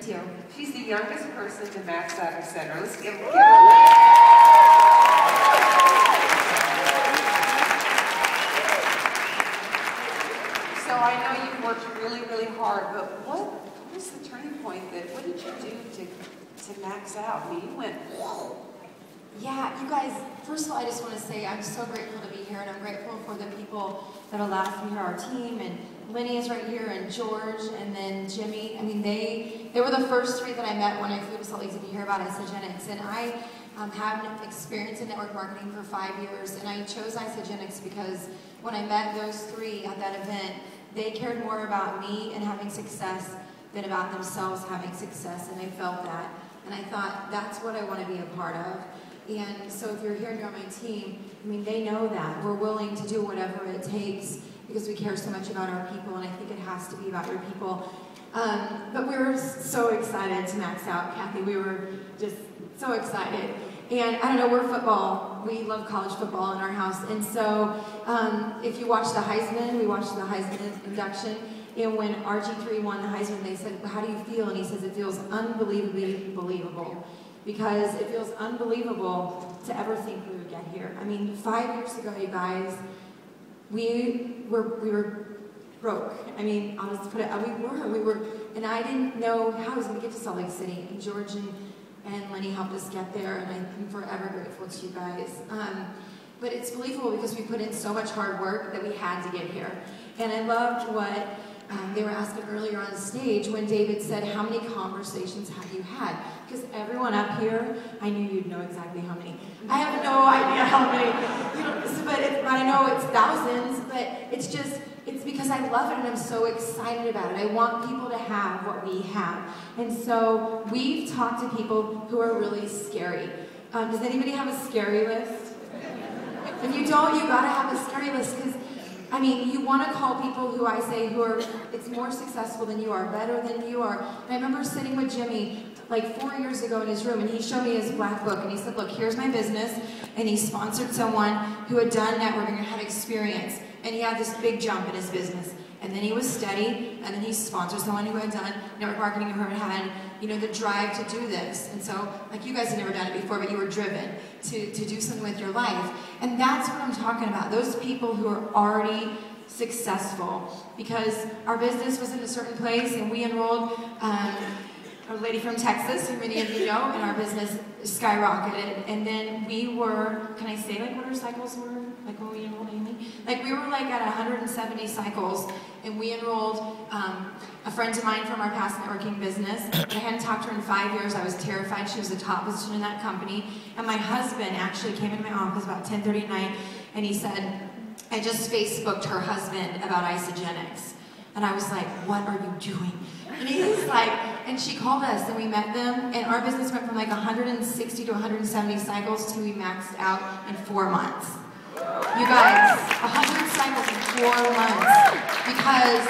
too. She's the youngest person to max out her center. Let's give her a So I know you've worked really, really hard, but what was the turning point what did you do to max out? I mean, you went, Yeah, you guys, first of all, I just want to say I'm so grateful to be here, and I'm grateful for the people that allowed me here, our team, and Lenny is right here, and George, and then Jimmy. I mean, they were the first three that I met when I flew to Salt Lake City to hear about Isogenics, and I have experience in network marketing for 5 years, and I chose Isogenics because when I met those three at that event, they cared more about me and having success than about themselves having success, and I felt that, and I thought, that's what I want to be a part of. And so if you're here and you're on my team, I mean, they know that. We're willing to do whatever it takes because we care so much about our people, and I think it has to be about your people. But we were so excited to max out, Kathy. We were just so excited. And I don't know, we're football. We love college football in our house. And so if you watch the Heisman, we watched the Heisman induction. And when RG3 won the Heisman, they said, how do you feel? And he says, it feels unbelievably believable. Because it feels unbelievable to ever think we would get here. I mean, 5 years ago, you guys, we were broke. I mean, I'll just put it, we were, and I didn't know how I was going to get to Salt Lake City. And George and Lenny helped us get there, and I'm forever grateful to you guys. But it's believable because we put in so much hard work that we had to get here. And I loved what they were asking earlier on stage when David said, how many conversations have you had? Because everyone up here, I knew you'd know exactly how many. I have no idea how many, but I know it's thousands, but it's because I love it and I'm so excited about it. I want people to have what we have. And so we've talked to people who are really scary. Does anybody have a scary list? If you don't, you gotta have a scary list, because I mean, you want to call people who I say it's more successful than you are, better than you are. And I remember sitting with Jimmy like 4 years ago in his room, and he showed me his black book, and he said, look, here's my business, and he sponsored someone who had done networking and had experience, and he had this big jump in his business. And then he was steady, and then he sponsored someone who had done network marketing or had, the drive to do this. And so, like, you guys had never done it before, but you were driven to do something with your life. And that's what I'm talking about, those people who are already successful. Because our business was in a certain place, and we enrolled a lady from Texas, who many of you know, and our business skyrocketed. And then we were, can I say like what our cycles were? Like when we enrolled Amy? Like we were like at 170 cycles, and we enrolled a friend of mine from our past networking business. I hadn't talked to her in 5 years. I was terrified. She was the top position in that company. And my husband actually came into my office about 10:30 at night, and he said, I just Facebooked her husband about Isogenics. And I was like, what are you doing? And he's like, and she called us, and we met them, and our business went from like 160 to 170 cycles to we maxed out in 4 months. You guys, 100 cycles in 4 months, because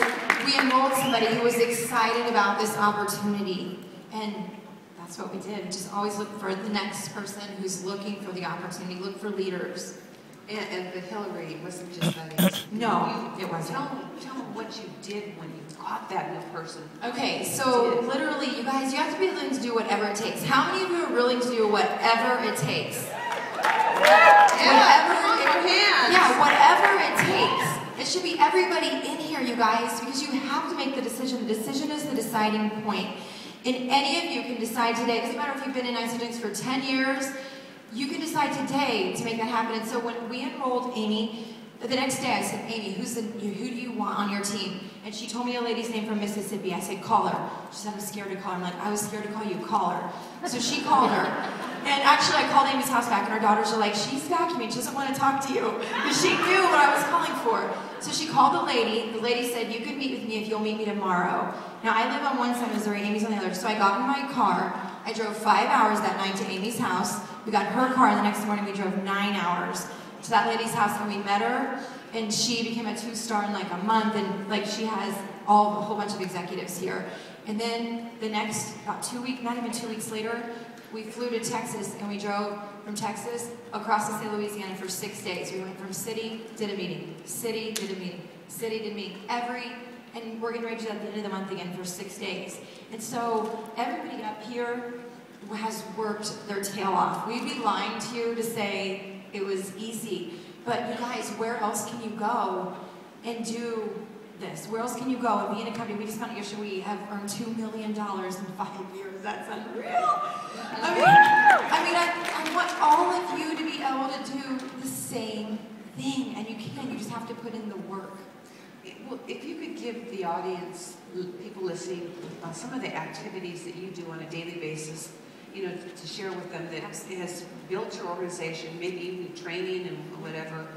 we enrolled somebody who was excited about this opportunity, and that's what we did. Just always look for the next person who's looking for the opportunity. Look for leaders. And the Hilary wasn't just that. No, it wasn't. Tell them what you did when you caught that new person. Okay, so literally, you guys, you have to be willing to do whatever it takes. How many of you are willing to do whatever it takes? Whatever it takes. It should be everybody in here, you guys, because you have to make the decision. The decision is the deciding point. And any of you can decide today. It doesn't matter if you've been in Isogenics for 10 years. You can decide today to make that happen. And so when we enrolled Amy, the next day I said, Amy, who do you want on your team? And she told me a lady's name from Mississippi. I said, call her. She said, I'm scared to call her. I'm like, I was scared to call you. Call her. So she called her. And actually, I called Amy's house back, and our daughters are like, she's vacuuming. She doesn't want to talk to you. Because she knew what I was calling for. So she called the lady. The lady said, you can meet with me if you'll meet me tomorrow. Now, I live on one side of Missouri, Amy's on the other. So I got in my car. I drove 5 hours that night to Amy's house. We got her car, and the next morning we drove 9 hours to that lady's house, and we met her, and she became a 2-star in like a month, and like she has a whole bunch of executives here. And then the next, about 2 weeks, not even 2 weeks later, we flew to Texas, and we drove from Texas across the state of Louisiana for 6 days. We went from city, did a meeting, city, did a meeting, city, did a meeting. and we're getting ready to do that at the end of the month again for 6 days. And so everybody up here has worked their tail off. We'd be lying to you to say it was easy. But you guys, where else can you go and do this? Where else can you go and be in a company? We just found out yesterday we have earned $2 million in 5 years. That's unreal. I want all of you to be able to do the same thing, and you can. You just have to put in the work. Well, if you could give the audience, people listening, some of the activities that you do on a daily basis, you know, to share with them that has built your organization, maybe even training and whatever.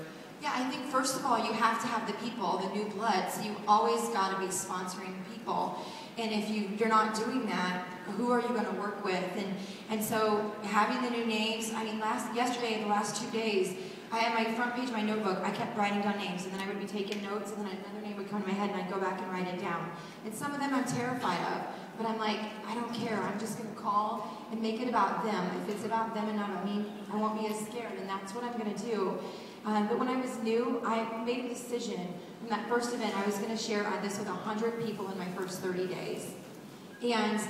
Yeah, I think first of all, you have to have the people, the new blood, so you always got to be sponsoring people. And if you're not doing that, who are you going to work with? And so having the new names, I mean, yesterday, the last 2 days, I had my front page of my notebook, I kept writing down names, and then I would be taking notes, and then another name would come to my head, and I'd go back and write it down. And some of them I'm terrified of, but I'm like, I don't care, I'm just going to call and make it about them. If it's about them and not about me, I won't be as scared, and that's what I'm going to do. But when I was new, I made a decision from that first event, I was going to share this with 100 people in my first 30 days. And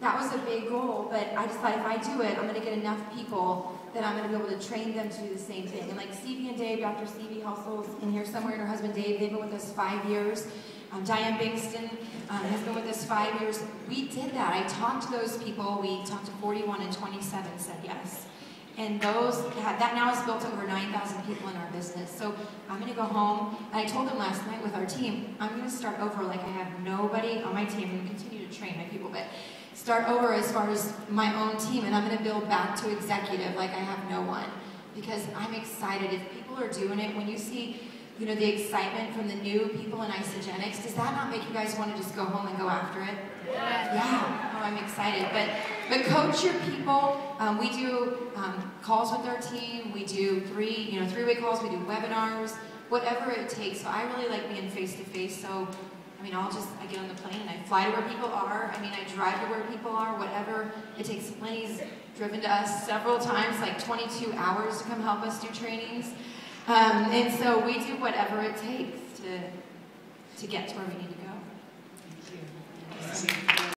that was a big goal, but I just thought if I do it, I'm going to get enough people that I'm going to be able to train them to do the same thing. And like Stevie and Dave, Dr. Stevie Hustle's in here somewhere, and her husband Dave, they've been with us 5 years. Diane Bingston has been with us 5 years. We did that. I talked to those people. We talked to 41 and 27 said yes. And that now has built over 9,000 people in our business. So I'm going to go home, and I told them last night with our team, I'm going to start over like I have nobody on my team. I'm going to continue to train my people, but start over as far as my own team, and I'm going to build back to executive like I have no one. Because I'm excited. If people are doing it, when you see, you know, the excitement from the new people in Isogenics, does that not make you guys want to just go home and go after it? Yeah. Oh, I'm excited. But coach your people. We do calls with our team. We do three-way calls. We do webinars, whatever it takes. So I really like being face-to-face. So, I mean, I get on the plane and I fly to where people are. I mean, I drive to where people are, whatever it takes. Lenny's driven to us several times, like 22 hours to come help us do trainings. And so we do whatever it takes to get to where we need to go. Thank you.